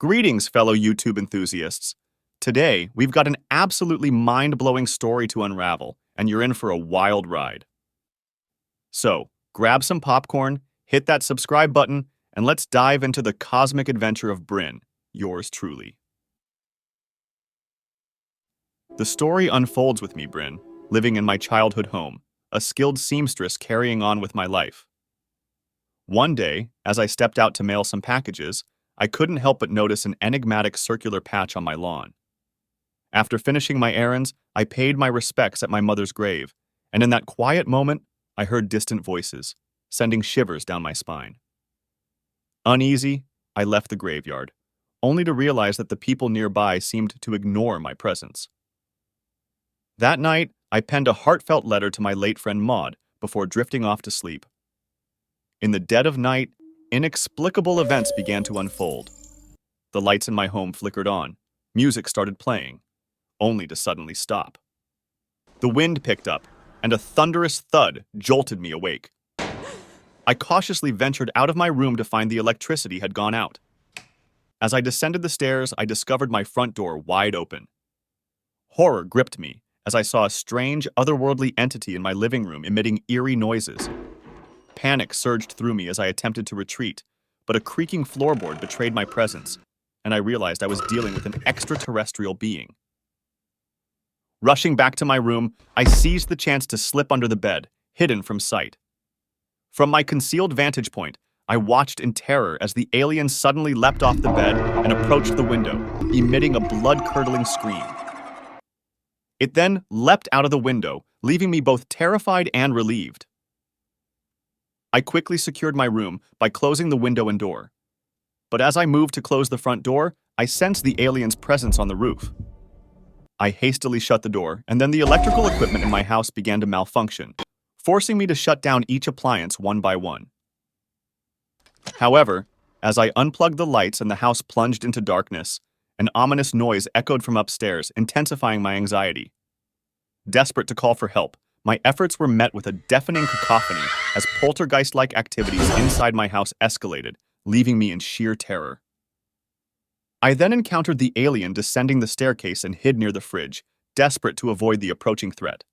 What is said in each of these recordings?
Greetings, fellow YouTube enthusiasts. Today, we've got an absolutely mind-blowing story to unravel, and you're in for a wild ride. So, grab some popcorn, hit that subscribe button, and let's dive into the cosmic adventure of Bryn, yours truly. The story unfolds with me, Bryn, living in my childhood home, a skilled seamstress carrying on with my life. One day, as I stepped out to mail some packages, I couldn't help but notice an enigmatic circular patch on my lawn. After finishing my errands, I paid my respects at my mother's grave, and in that quiet moment, I heard distant voices, sending shivers down my spine. Uneasy, I left the graveyard, only to realize that the people nearby seemed to ignore my presence. That night, I penned a heartfelt letter to my late friend Maud before drifting off to sleep. In the dead of night, inexplicable events began to unfold. The lights in my home flickered on, music started playing, only to suddenly stop. The wind picked up, and a thunderous thud jolted me awake. I cautiously ventured out of my room to find the electricity had gone out. As I descended the stairs, I discovered my front door wide open. Horror gripped me as I saw a strange, otherworldly entity in my living room emitting eerie noises. Panic surged through me as I attempted to retreat, but a creaking floorboard betrayed my presence, and I realized I was dealing with an extraterrestrial being. Rushing back to my room, I seized the chance to slip under the bed, hidden from sight. From my concealed vantage point, I watched in terror as the alien suddenly leapt off the bed and approached the window, emitting a blood-curdling scream. It then leapt out of the window, leaving me both terrified and relieved. I quickly secured my room by closing the window and door. But as I moved to close the front door, I sensed the alien's presence on the roof. I hastily shut the door, and then the electrical equipment in my house began to malfunction, forcing me to shut down each appliance one by one. However, as I unplugged the lights and the house plunged into darkness, an ominous noise echoed from upstairs, intensifying my anxiety. Desperate to call for help, my efforts were met with a deafening cacophony as poltergeist-like activities inside my house escalated, leaving me in sheer terror. I then encountered the alien descending the staircase and hid near the fridge, desperate to avoid the approaching threat.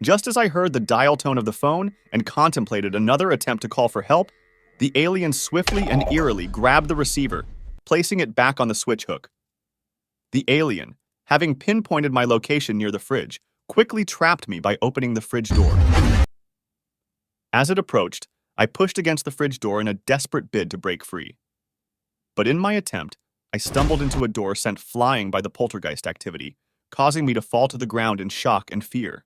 Just as I heard the dial tone of the phone and contemplated another attempt to call for help, the alien swiftly and eerily grabbed the receiver, placing it back on the switch hook. The alien, having pinpointed my location near the fridge, quickly trapped me by opening the fridge door. As it approached, I pushed against the fridge door in a desperate bid to break free. But in my attempt, I stumbled into a door sent flying by the poltergeist activity, causing me to fall to the ground in shock and fear.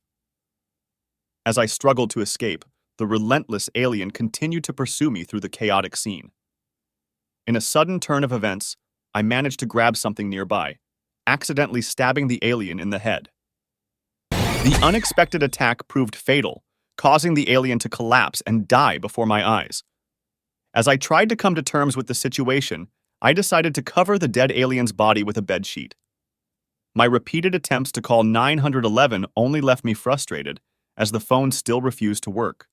As I struggled to escape, the relentless alien continued to pursue me through the chaotic scene. In a sudden turn of events, I managed to grab something nearby, accidentally stabbing the alien in the head. The unexpected attack proved fatal, causing the alien to collapse and die before my eyes. As I tried to come to terms with the situation, I decided to cover the dead alien's body with a bedsheet. My repeated attempts to call 911 only left me frustrated, as the phone still refused to work.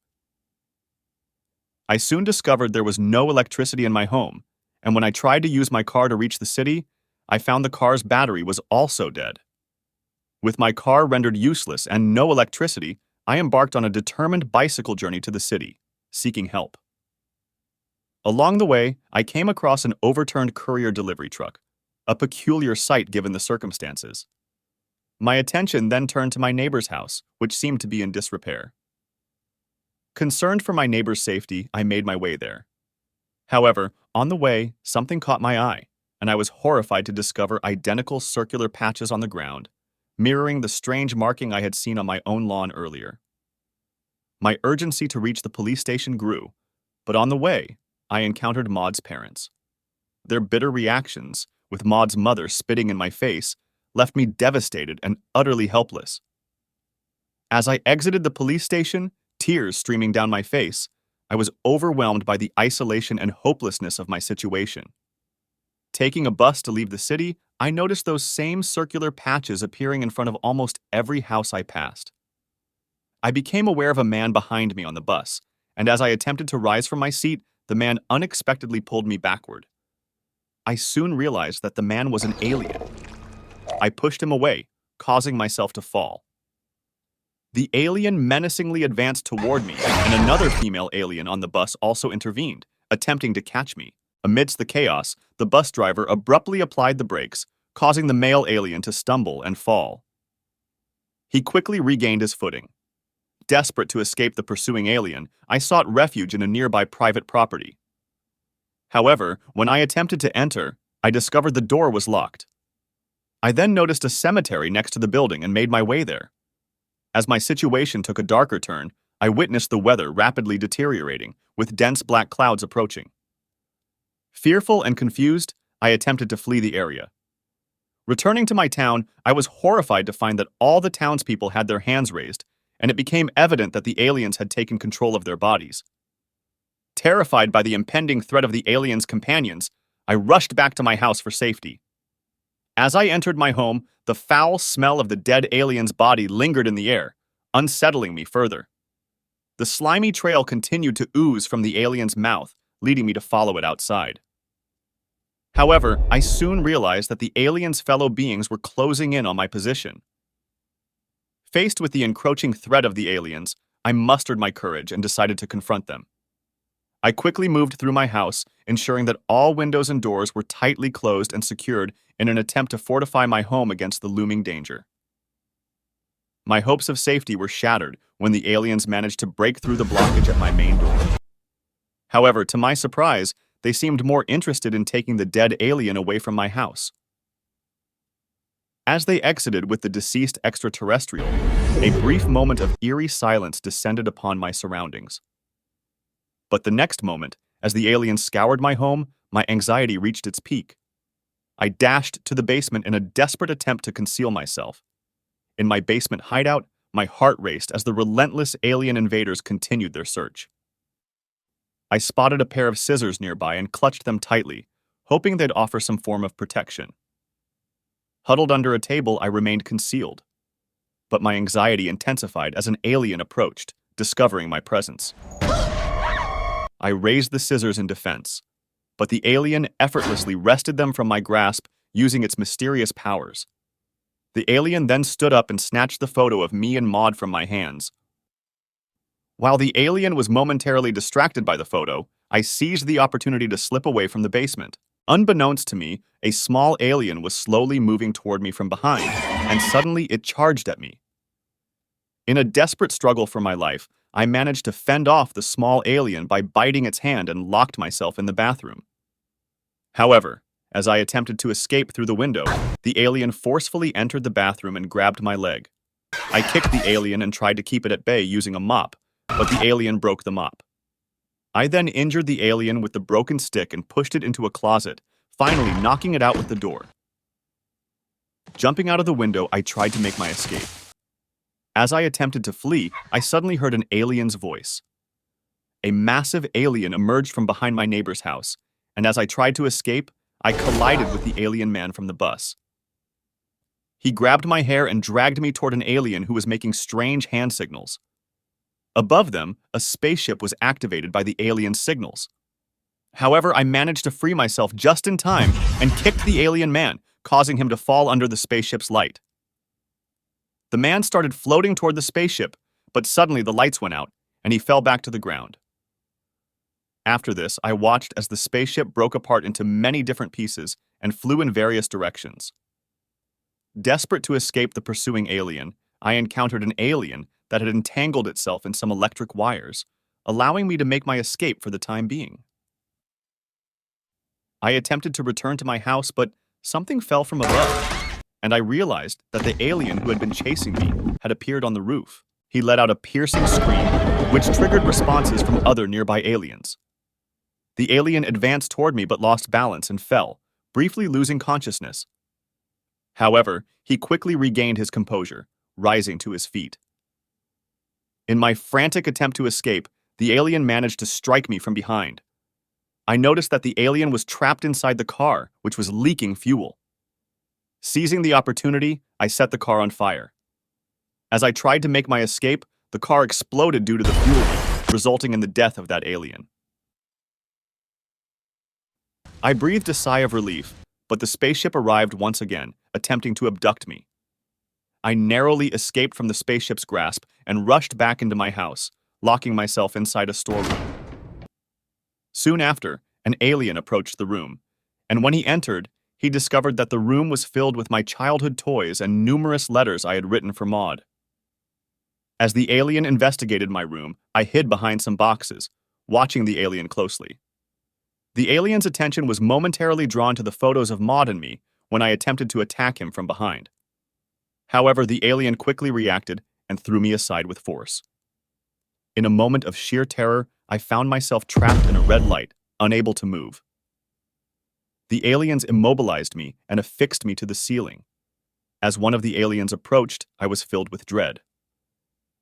I soon discovered there was no electricity in my home, and when I tried to use my car to reach the city, I found the car's battery was also dead. With my car rendered useless and no electricity, I embarked on a determined bicycle journey to the city, seeking help. Along the way, I came across an overturned courier delivery truck, a peculiar sight given the circumstances. My attention then turned to my neighbor's house, which seemed to be in disrepair. Concerned for my neighbor's safety, I made my way there. However, on the way, something caught my eye, and I was horrified to discover identical circular patches on the ground, mirroring the strange marking I had seen on my own lawn earlier. My urgency to reach the police station grew, but on the way, I encountered Maud's parents. Their bitter reactions, with Maud's mother spitting in my face, left me devastated and utterly helpless. As I exited the police station, tears streaming down my face, I was overwhelmed by the isolation and hopelessness of my situation. Taking a bus to leave the city, I noticed those same circular patches appearing in front of almost every house I passed. I became aware of a man behind me on the bus, and as I attempted to rise from my seat, the man unexpectedly pulled me backward. I soon realized that the man was an alien. I pushed him away, causing myself to fall. The alien menacingly advanced toward me, and another female alien on the bus also intervened, attempting to catch me. Amidst the chaos, the bus driver abruptly applied the brakes, causing the male alien to stumble and fall. He quickly regained his footing. Desperate to escape the pursuing alien, I sought refuge in a nearby private property. However, when I attempted to enter, I discovered the door was locked. I then noticed a cemetery next to the building and made my way there. As my situation took a darker turn, I witnessed the weather rapidly deteriorating, with dense black clouds approaching. Fearful and confused, I attempted to flee the area. Returning to my town, I was horrified to find that all the townspeople had their hands raised, and it became evident that the aliens had taken control of their bodies. Terrified by the impending threat of the aliens' companions, I rushed back to my house for safety. As I entered my home, the foul smell of the dead alien's body lingered in the air, unsettling me further. The slimy trail continued to ooze from the alien's mouth, leading me to follow it outside. However, I soon realized that the alien's fellow beings were closing in on my position. Faced with the encroaching threat of the aliens, I mustered my courage and decided to confront them. I quickly moved through my house, ensuring that all windows and doors were tightly closed and secured in an attempt to fortify my home against the looming danger. My hopes of safety were shattered when the aliens managed to break through the blockage at my main door. However, to my surprise, they seemed more interested in taking the dead alien away from my house. As they exited with the deceased extraterrestrial, a brief moment of eerie silence descended upon my surroundings. But the next moment, as the aliens scoured my home, my anxiety reached its peak. I dashed to the basement in a desperate attempt to conceal myself. In my basement hideout, my heart raced as the relentless alien invaders continued their search. I spotted a pair of scissors nearby and clutched them tightly, hoping they'd offer some form of protection. Huddled under a table, I remained concealed. But my anxiety intensified as an alien approached, discovering my presence. I raised the scissors in defense, but the alien effortlessly wrested them from my grasp using its mysterious powers. The alien then stood up and snatched the photo of me and Maud from my hands. While the alien was momentarily distracted by the photo, I seized the opportunity to slip away from the basement. Unbeknownst to me, a small alien was slowly moving toward me from behind, and suddenly it charged at me. In a desperate struggle for my life, I managed to fend off the small alien by biting its hand and locked myself in the bathroom. However, as I attempted to escape through the window, the alien forcefully entered the bathroom and grabbed my leg. I kicked the alien and tried to keep it at bay using a mop, but the alien broke the mop. I then injured the alien with the broken stick and pushed it into a closet, finally knocking it out with the door. Jumping out of the window, I tried to make my escape. As I attempted to flee, I suddenly heard an alien's voice. A massive alien emerged from behind my neighbor's house, and as I tried to escape, I collided with the alien man from the bus. He grabbed my hair and dragged me toward an alien who was making strange hand signals. Above them, a spaceship was activated by the alien's signals. However, I managed to free myself just in time and kicked the alien man, causing him to fall under the spaceship's light. The man started floating toward the spaceship, but suddenly the lights went out, and he fell back to the ground. After this, I watched as the spaceship broke apart into many different pieces and flew in various directions. Desperate to escape the pursuing alien, I encountered an alien that had entangled itself in some electric wires, allowing me to make my escape for the time being. I attempted to return to my house, but something fell from above, and I realized that the alien who had been chasing me had appeared on the roof. He let out a piercing scream, which triggered responses from other nearby aliens. The alien advanced toward me but lost balance and fell, briefly losing consciousness. However, he quickly regained his composure, rising to his feet. In my frantic attempt to escape, the alien managed to strike me from behind. I noticed that the alien was trapped inside the car, which was leaking fuel. Seizing the opportunity, I set the car on fire. As I tried to make my escape, the car exploded due to the fuel leak, resulting in the death of that alien. I breathed a sigh of relief, but the spaceship arrived once again, attempting to abduct me. I narrowly escaped from the spaceship's grasp and rushed back into my house, locking myself inside a storeroom. Soon after, an alien approached the room, and when he entered, he discovered that the room was filled with my childhood toys and numerous letters I had written for Maud. As the alien investigated my room, I hid behind some boxes, watching the alien closely. The alien's attention was momentarily drawn to the photos of Maud and me when I attempted to attack him from behind. However, the alien quickly reacted and threw me aside with force. In a moment of sheer terror, I found myself trapped in a red light, unable to move. The aliens immobilized me and affixed me to the ceiling. As one of the aliens approached, I was filled with dread.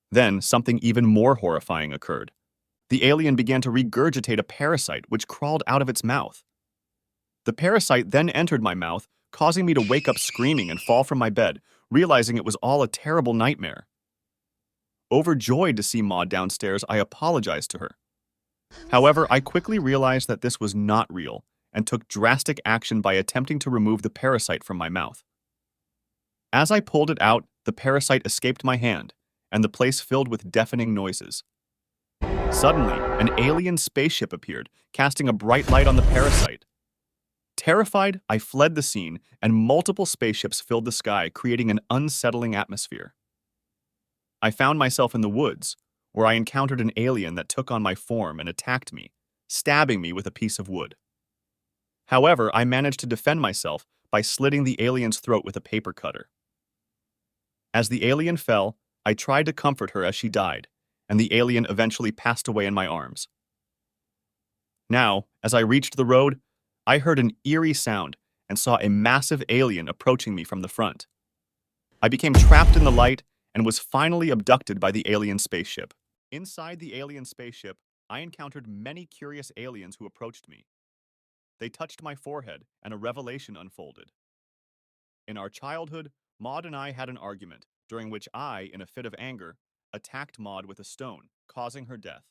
Then, something even more horrifying occurred. The alien began to regurgitate a parasite which crawled out of its mouth. The parasite then entered my mouth, causing me to wake up screaming and fall from my bed, realizing it was all a terrible nightmare. Overjoyed to see Maud downstairs, I apologized to her. However, I quickly realized that this was not real and took drastic action by attempting to remove the parasite from my mouth. As I pulled it out, the parasite escaped my hand, and the place filled with deafening noises. Suddenly, an alien spaceship appeared, casting a bright light on the parasite. Terrified, I fled the scene, and multiple spaceships filled the sky, creating an unsettling atmosphere. I found myself in the woods, where I encountered an alien that took on my form and attacked me, stabbing me with a piece of wood. However, I managed to defend myself by slitting the alien's throat with a paper cutter. As the alien fell, I tried to comfort her as she died, and the alien eventually passed away in my arms. Now, as I reached the road, I heard an eerie sound and saw a massive alien approaching me from the front. I became trapped in the light and was finally abducted by the alien spaceship. Inside the alien spaceship, I encountered many curious aliens who approached me. They touched my forehead, and a revelation unfolded. In our childhood, Maud and I had an argument, during which I, in a fit of anger, attacked Maud with a stone, causing her death.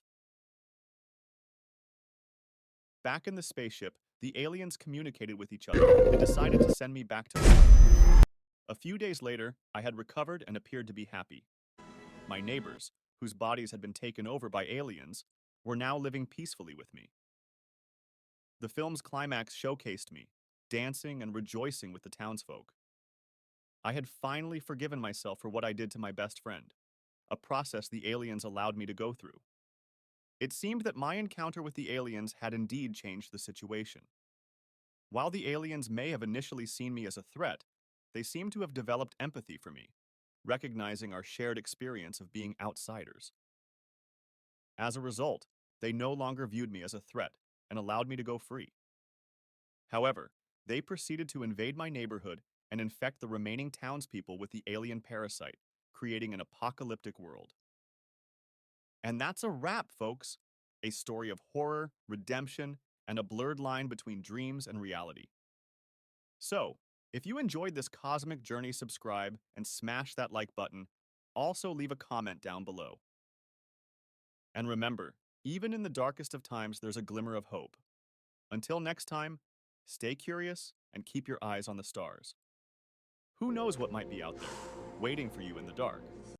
Back in the spaceship, the aliens communicated with each other and decided to send me back to Earth. A few days later, I had recovered and appeared to be happy. My neighbors, whose bodies had been taken over by aliens, were now living peacefully with me. The film's climax showcased me, dancing and rejoicing with the townsfolk. I had finally forgiven myself for what I did to my best friend, a process the aliens allowed me to go through. It seemed that my encounter with the aliens had indeed changed the situation. While the aliens may have initially seen me as a threat, they seem to have developed empathy for me, recognizing our shared experience of being outsiders. As a result, they no longer viewed me as a threat and allowed me to go free. However, they proceeded to invade my neighborhood and infect the remaining townspeople with the alien parasite, creating an apocalyptic world. And that's a wrap, folks. A story of horror, redemption, and a blurred line between dreams and reality. So, if you enjoyed this cosmic journey, subscribe and smash that like button. Also, leave a comment down below. And remember, even in the darkest of times, there's a glimmer of hope. Until next time, stay curious and keep your eyes on the stars. Who knows what might be out there, waiting for you in the dark?